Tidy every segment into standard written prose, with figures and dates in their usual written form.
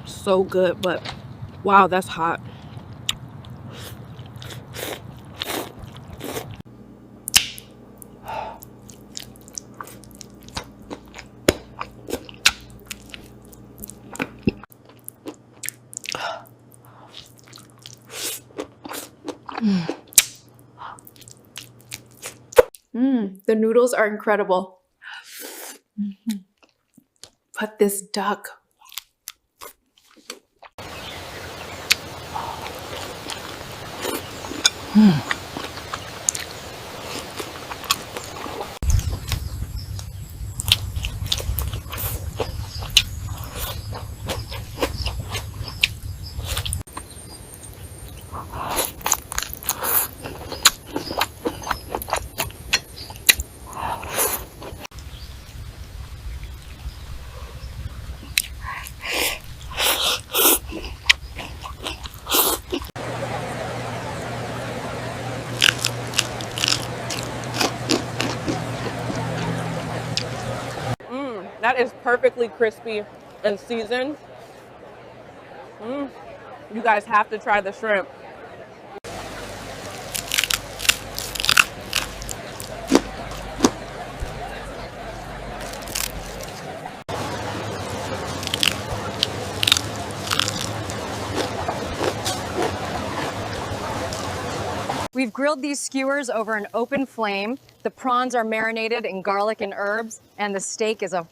So good, but wow, that's hot. The noodles are incredible. But this duck. That is perfectly crispy and seasoned. You guys have to try the shrimp. We've grilled these skewers over an open flame. The prawns are marinated in garlic and herbs, and the steak is a...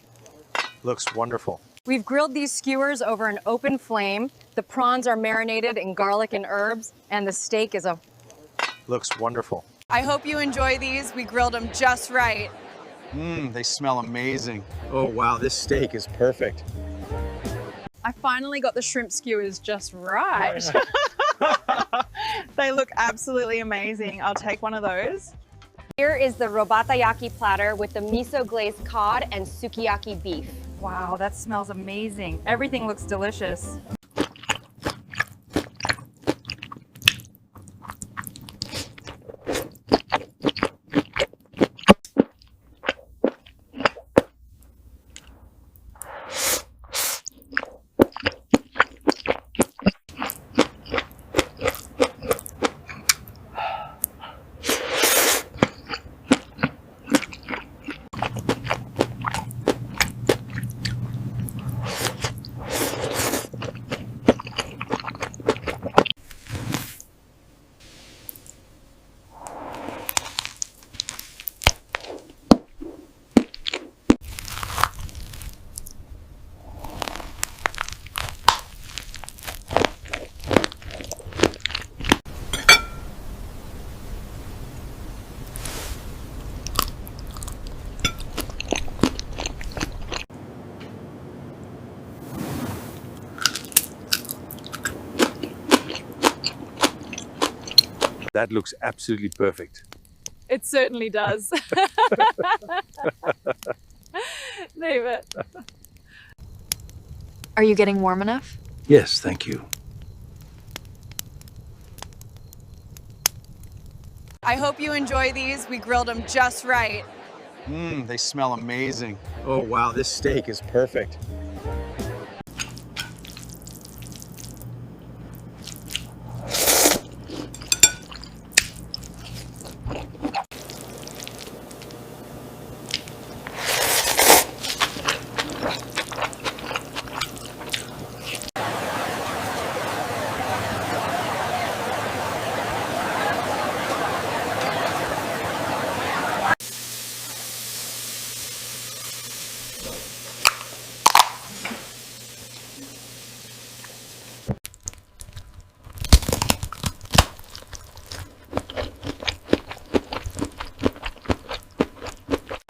Looks wonderful. We've grilled these skewers over an open flame. The prawns are marinated in garlic and herbs, and the steak is a... Looks wonderful. I hope you enjoy these. We grilled them just right. They smell amazing. Oh wow, this steak is perfect. I finally got the shrimp skewers just right. They look absolutely amazing. I'll take one of those. Here is the robatayaki platter with the miso glazed cod and sukiyaki beef. Wow, that smells amazing. Everything looks delicious. That looks absolutely perfect. It certainly does. Leave it. Are you getting warm enough? Yes, thank you. I hope you enjoy these. We grilled them just right. They smell amazing. Oh wow, this steak is perfect.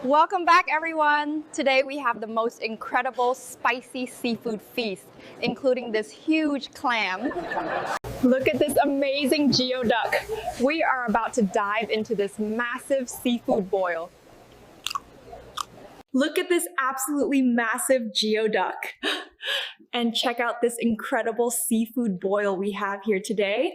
Welcome back, everyone. Today we have the most incredible spicy seafood feast, including this huge clam. Look at this amazing geoduck. We are about to dive into this massive seafood boil. Look at this absolutely massive geoduck. And check out this incredible seafood boil we have here today.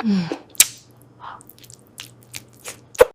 Mm.